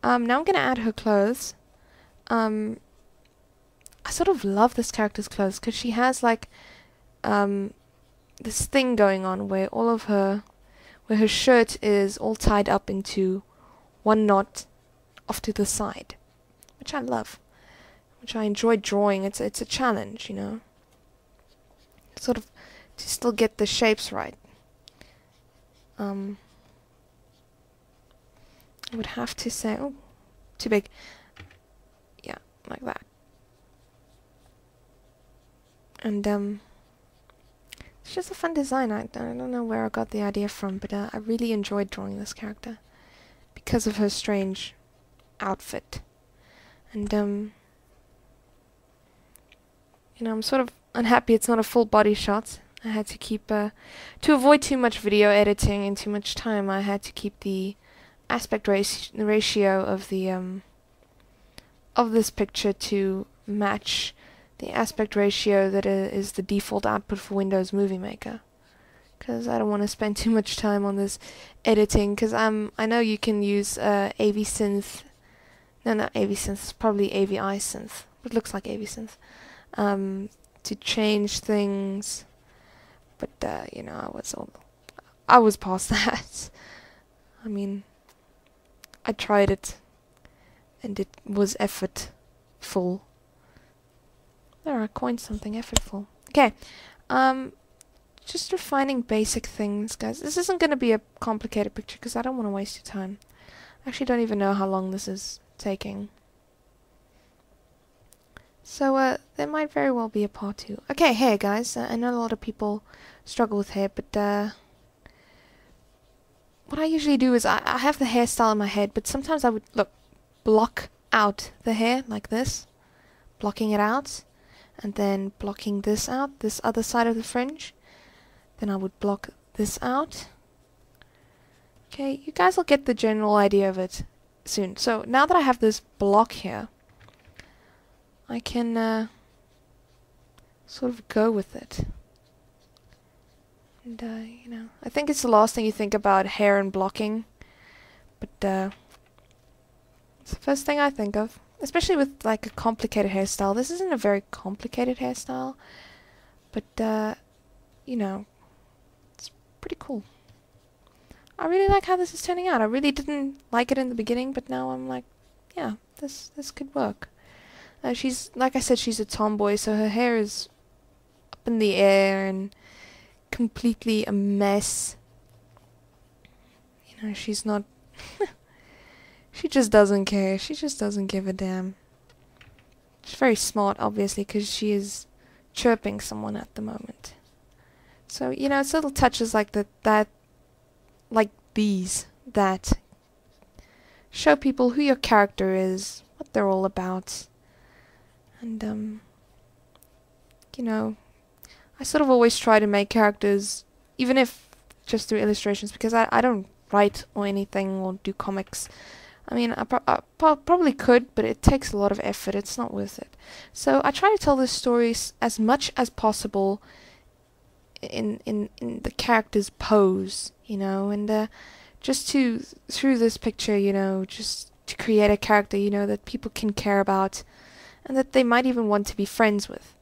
Now I'm gonna add her clothes. I sort of love this character's clothes because she has like this thing going on where where her shirt is all tied up into one knot off to the side, which I love, which I enjoy drawing. It's a challenge, you know, sort of to still get the shapes right. I would have to say, oh, too big. Yeah, like that. And it's just a fun design. I don't know where I got the idea from, but I really enjoyed drawing this character because of her strange outfit. And you know, I'm sort of unhappy it's not a full body shot. I had to keep to avoid too much video editing and too much time. I had to keep the aspect ratio of the of this picture to match the aspect ratio that is the default output for Windows Movie Maker, because I don't want to spend too much time on this editing, because I know you can use AV Synth, no, not AV Synth, it's probably AVI Synth, it looks like AV Synth, to change things, but you know, I was past that. I mean, I tried it and it was effortful. There, I coined something, effortful. Okay, just refining basic things, guys. This isn't going to be a complicated picture because I don't want to waste your time. I actually don't even know how long this is taking. So, there might very well be a part 2. Okay, hair, guys. I know a lot of people struggle with hair, but what I usually do is I have the hairstyle in my head, but sometimes I would, block out the hair like this. Blocking it out. And then blocking this out, this other side of the fringe. Then I would block this out. Okay, you guys will get the general idea of it soon. So now that I have this block here, I can sort of go with it. And you know, I think it's the last thing you think about, hair and blocking. But it's the first thing I think of. Especially with like a complicated hairstyle. This isn't a very complicated hairstyle, but you know, it's pretty cool. I really like how this is turning out. I really didn't like it in the beginning, but now I'm like, yeah, this could work. She's, like I said, she's a tomboy, so her hair is up in the air and completely a mess. You know, she's not she just doesn't care. She just doesn't give a damn. She's very smart, obviously, because she is chirping someone at the moment. So, you know, it's little touches like that show people who your character is, what they're all about. And, you know, I sort of always try to make characters, even if just through illustrations, because I don't write or anything or do comics. I mean, I probably could, but it takes a lot of effort. It's not worth it. So I try to tell this story as much as possible in the character's pose, you know, and just through this picture, you know, just to create a character, you know, that people can care about and that they might even want to be friends with.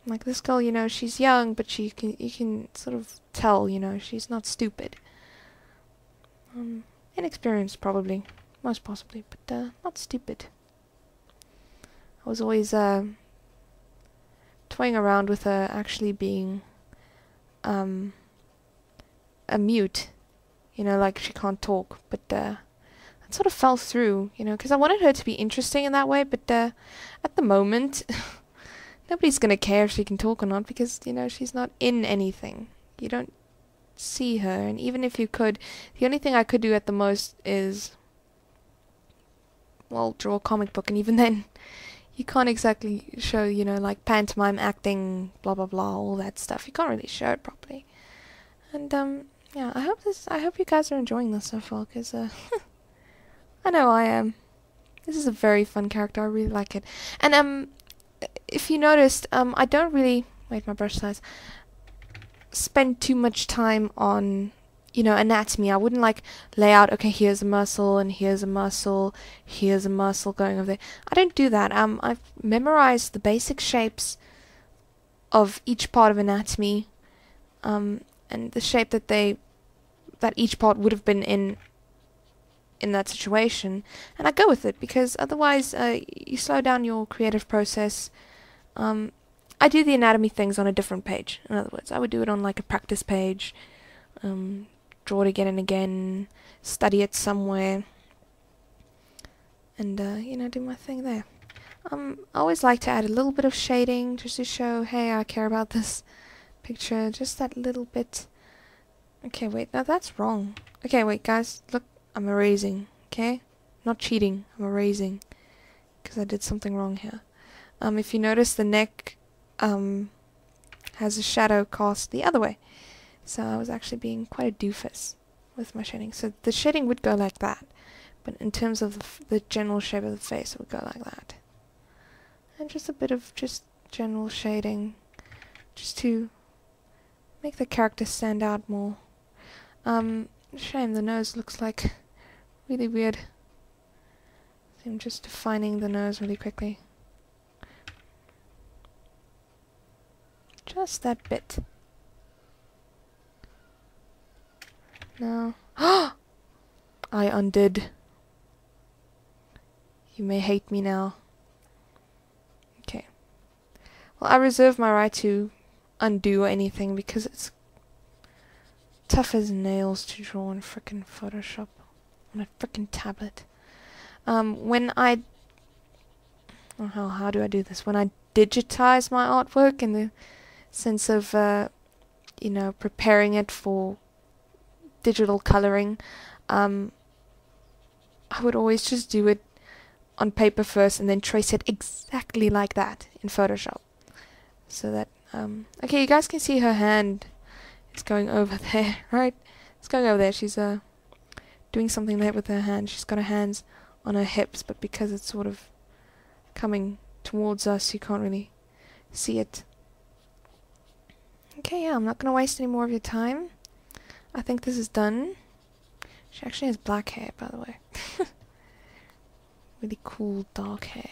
Like this girl, you know, she's young, but you can sort of tell, you know, she's not stupid. Inexperienced, probably. Most possibly, but not stupid. I was always toying around with her actually being a mute, you know, like she can't talk, but that sort of fell through, you know, because I wanted her to be interesting in that way, but at the moment, nobody's gonna care if she can talk or not, because, you know, she's not in anything. You don't see her, and even if you could, the only thing I could do at the most is, well, draw a comic book, and even then, you can't exactly show, you know, like pantomime acting, blah blah blah, all that stuff. You can't really show it properly. And yeah, I hope you guys are enjoying this so far, because I know I am. This is a very fun character. I really like it. And if you noticed, I don't really, wait, my brush size, spend too much time on you know, anatomy. I wouldn't like lay out, okay, here's a muscle and here's a muscle, here's a muscle going over there. I don't do that. I've memorized the basic shapes of each part of anatomy, and the shape that each part would have been in that situation, and I go with it, because otherwise you slow down your creative process. I do the anatomy things on a different page. In other words, I would do it on like a practice page, draw it again and again, study it somewhere, and you know, do my thing there. I always like to add a little bit of shading just to show, hey, I care about this picture, just that little bit. Okay, wait, no, that's wrong. Okay, wait, guys, look, I'm erasing, okay? Not cheating, I'm erasing, because I did something wrong here. If you notice, the neck has a shadow cast the other way, so I was actually being quite a doofus with my shading. So the shading would go like that, but in terms of the general shape of the face, it would go like that. And just a bit of just general shading, just to make the character stand out more. Shame the nose looks like really weird. So I'm just defining the nose really quickly. Just that bit. No. I undid. You may hate me now. Okay. Well, I reserve my right to undo anything, because it's tough as nails to draw in frickin' Photoshop on a frickin' tablet. When I how do I do this? When I digitize my artwork, in the sense of you know, preparing it for digital coloring, I would always just do it on paper first and then trace it exactly like that in Photoshop, so that okay, you guys can see her hand. It's going over there, right? It's going over there. She's doing something there with her hand. She's got her hands on her hips, but because it's sort of coming towards us, you can't really see it. Okay, yeah, I'm not going to waste any more of your time. I think this is done. She actually has black hair, by the way. Really cool dark hair.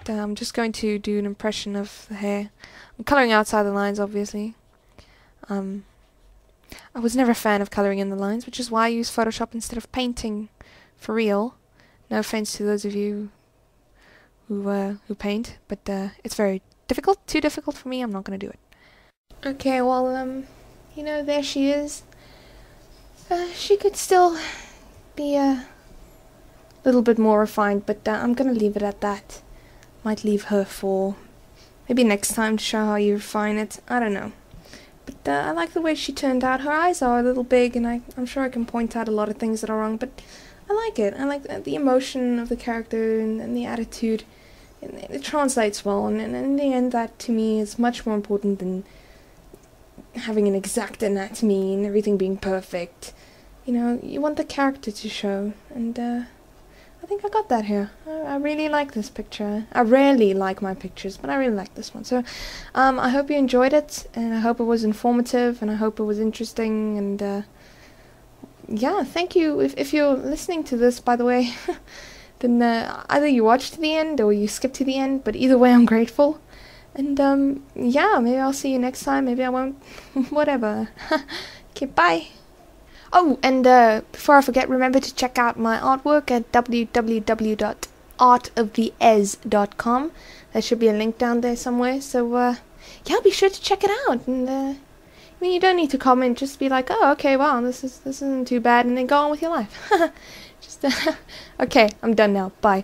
I'm just going to do an impression of the hair. I'm colouring outside the lines, obviously. I was never a fan of colouring in the lines, which is why I use Photoshop instead of painting for real. No offense to those of you who paint, but it's very difficult. Too difficult for me. I'm not going to do it. Okay, well, you know, there she is. She could still be a little bit more refined, but I'm going to leave it at that. Might leave her for maybe next time to show how you refine it. I don't know. But I like the way she turned out. Her eyes are a little big, and I'm sure I can point out a lot of things that are wrong, but I like it. I like the emotion of the character and the attitude. It translates well, and in the end, that to me is much more important than having an exact anatomy and everything being perfect. You know, you want the character to show, and I think I got that here. I really like this picture. I rarely like my pictures, but I really like this one. So, I hope you enjoyed it, and I hope it was informative, and I hope it was interesting, and yeah, thank you. If you're listening to this, by the way, then either you watched to the end or you skipped to the end, but either way, I'm grateful. And yeah, maybe I'll see you next time, maybe I won't. Whatever. Okay, bye. Oh, and before I forget, remember to check out my artwork at www.artoftheez.com. There should be a link down there somewhere. So, yeah, be sure to check it out. And I mean, you don't need to comment. Just be like, oh, okay, wow, this isn't too bad, and then go on with your life. Just okay, I'm done now. Bye.